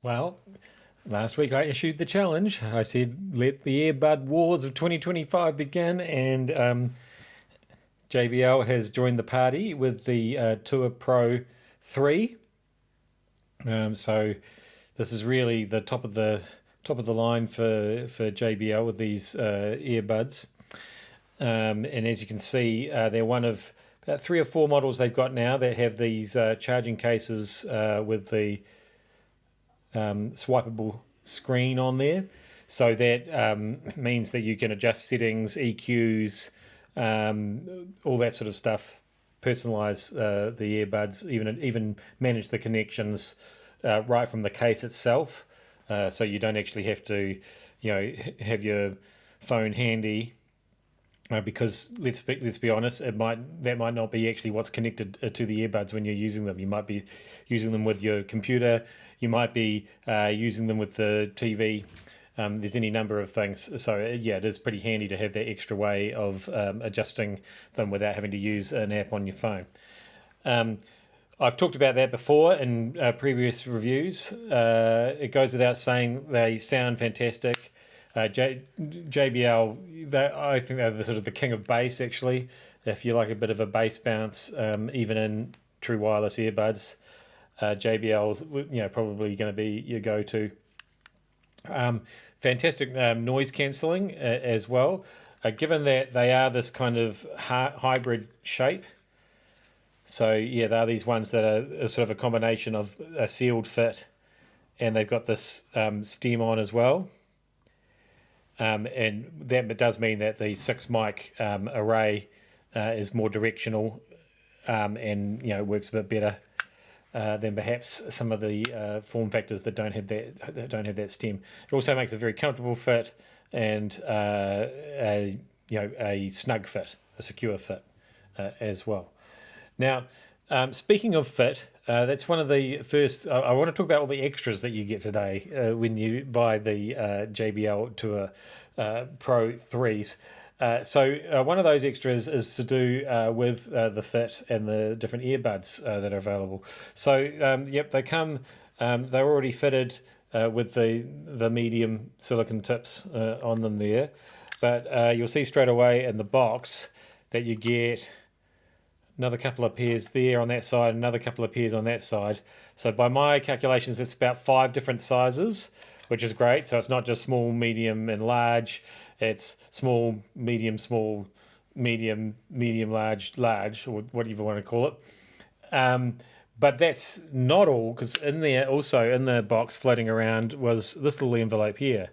Well, last week I issued the challenge. I said, let the earbud wars of 2025 begin, and JBL has joined the party with the Tour Pro 3. So this is really the top of the line for JBL with these earbuds. And as you can see, they're one of about three or four models they've got now that have these charging cases with the swipeable screen on there. So that means that you can adjust settings, EQs, all that sort of stuff, personalize the earbuds, even manage the connections right from the case itself. So you don't actually have to, have your phone handy because let's be honest, that might not be actually what's connected to the earbuds when you're using them. You might be using them with your computer. You might be using them with the TV. There's any number of things. So yeah, it is pretty handy to have that extra way of adjusting them without having to use an app on your phone. I've talked about that before in previous reviews. It goes without saying they sound fantastic. JBL, I think they're the sort of the king of bass, actually. If you like a bit of a bass bounce, even in true wireless earbuds, JBL's probably going to be your go-to. Fantastic noise cancelling as well. Given that they are this kind of hybrid shape, so yeah, they are these ones that are sort of a combination of a sealed fit, and they've got this stem on as well. And that does mean that the 6 mic array is more directional and works a bit better than perhaps some of the form factors that don't have that stem. It also makes a very comfortable fit and a snug fit, a secure fit as well. Now, speaking of fit, that's one of the first. I want to talk about all the extras that you get today when you buy the JBL Tour Pro 3s. So one of those extras is to do with the fit and the different earbuds that are available. So yep, they come. They're already fitted with the medium silicon tips on them there, but you'll see straight away in the box that you get another couple of pairs there on that side, another couple of pairs on that side. So by my calculations, it's about 5 different sizes, which is great. So it's not just small, medium, and large. It's small, medium, large, or whatever you want to call it. But that's not all, because in there, also in the box floating around, was this little envelope here.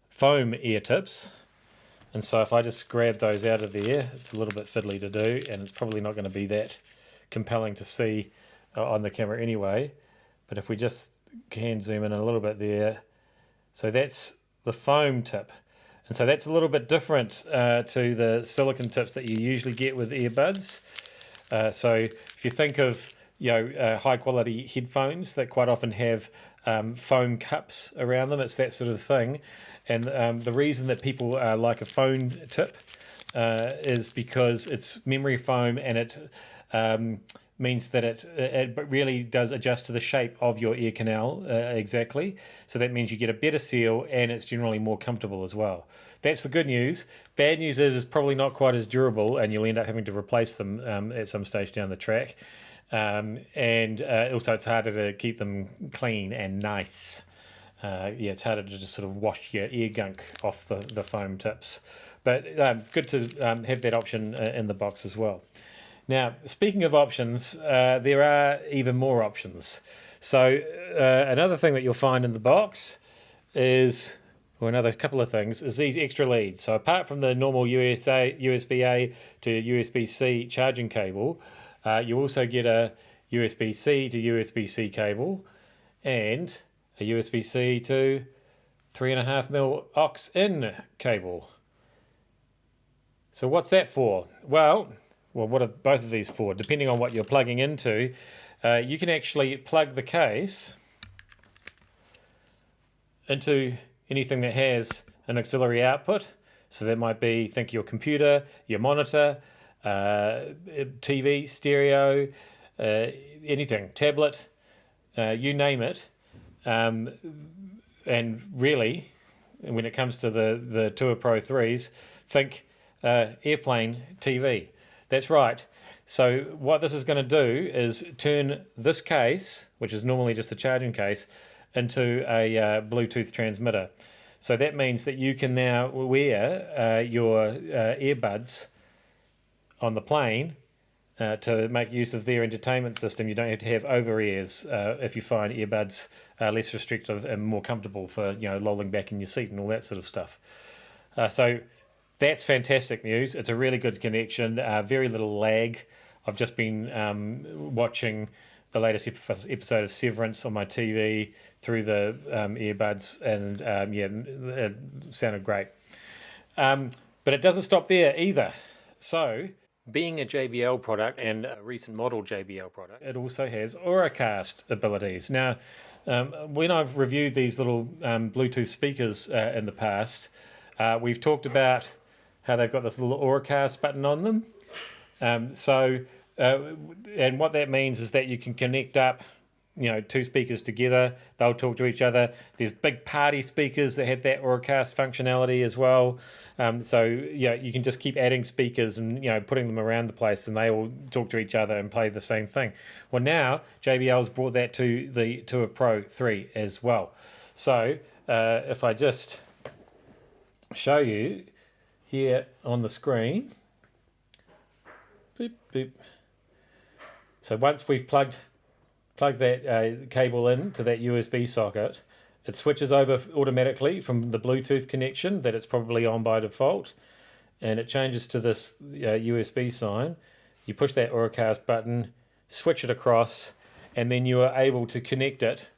Foam ear tips. And so if I just grab those out of there, it's a little bit fiddly to do, and it's probably not going to be that compelling to see on the camera anyway. But if we just can zoom in a little bit there, so that's the foam tip. And so that's a little bit different to the silicon tips that you usually get with earbuds. So if you think of high quality headphones that quite often have foam cups around them, it's that sort of thing. And the reason that people like a foam tip is because it's memory foam, and it means that it really does adjust to the shape of your ear canal exactly. So that means you get a better seal, and it's generally more comfortable as well. That's the good news. Bad news is it's probably not quite as durable, and you'll end up having to replace them at some stage down the track. And also it's harder to keep them clean and nice. It's harder to just sort of wash your ear gunk off the foam tips. But good to have that option in the box as well. Now, speaking of options, there are even more options. So another thing that you'll find in the box is, or another couple of things, is these extra leads. So apart from the normal USB-A to USB-C charging cable, you also get a USB-C to USB-C cable and a USB-C to 3.5mm aux-in cable. So what's that for? Well, what are both of these for? Depending on what you're plugging into, you can actually plug the case into anything that has an auxiliary output. So that might be, think your computer, your monitor, TV, stereo, anything, tablet, you name it. And really, when it comes to the Tour Pro 3s, think airplane TV. That's right. So what this is going to do is turn this case, which is normally just a charging case, into a Bluetooth transmitter. So that means that you can now wear your earbuds on the plane to make use of their entertainment system. You don't have to have over ears if you find earbuds less restrictive and more comfortable for lolling back in your seat and all that sort of stuff. So that's fantastic news. It's a really good connection. Very little lag. I've just been watching the latest episode of Severance on my TV through the earbuds, and it sounded great. But it doesn't stop there either. So, being a JBL product and a recent model JBL product, it also has Auracast abilities. Now, when I've reviewed these little Bluetooth speakers in the past, we've talked about how they've got this little Auracast button on them. And what that means is that you can connect up, two speakers together. They'll talk to each other. There's big party speakers that have that Auracast functionality as well. You can just keep adding speakers and putting them around the place, and they all talk to each other and play the same thing. Well, now JBL's brought that to the Tour Pro 3 as well. So if I just show you here on the screen, boop boop. So once we've plugged that cable in to that USB socket, it switches over automatically from the Bluetooth connection that it's probably on by default, and it changes to this USB sign. You push that Auracast button, switch it across, and then you are able to connect it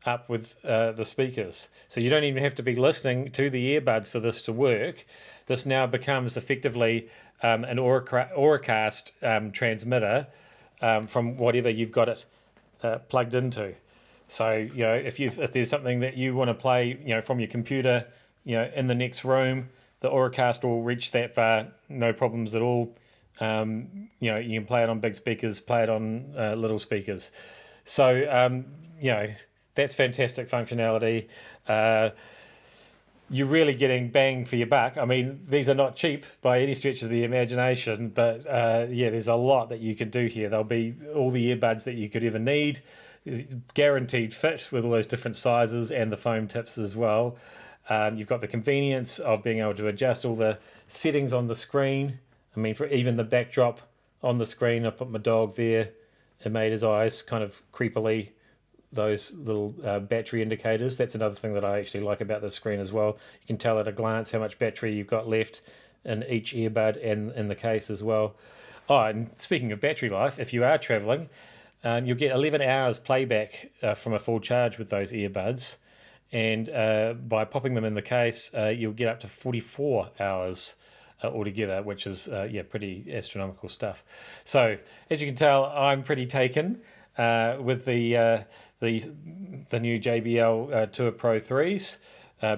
up with the speakers. So you don't even have to be listening to the earbuds for this to work. This now becomes effectively an Auracast transmitter from whatever you've got it plugged into. So if there's something that you want to play from your computer in the next room, the Auracast will reach that far, no problems at all. You can play it on big speakers, play it on little speakers. So that's fantastic functionality. You're really getting bang for your buck. I mean, these are not cheap by any stretch of the imagination, but there's a lot that you can do here. There'll be all the earbuds that you could ever need. It's guaranteed fit with all those different sizes and the foam tips as well. You've got the convenience of being able to adjust all the settings on the screen. I mean, for even the backdrop on the screen, I put my dog there. It made his eyes kind of creepily those little battery indicators. That's another thing that I actually like about this screen as well. You can tell at a glance how much battery you've got left in each earbud and in the case as well. Oh, and speaking of battery life, if you are traveling, you'll get 11 hours playback from a full charge with those earbuds. And by popping them in the case, you'll get up to 44 hours altogether, which is pretty astronomical stuff. So as you can tell, I'm pretty taken with the new JBL Tour Pro 3s,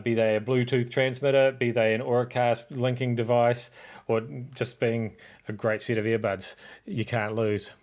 be they a Bluetooth transmitter, be they an Auracast linking device, or just being a great set of earbuds. You can't lose.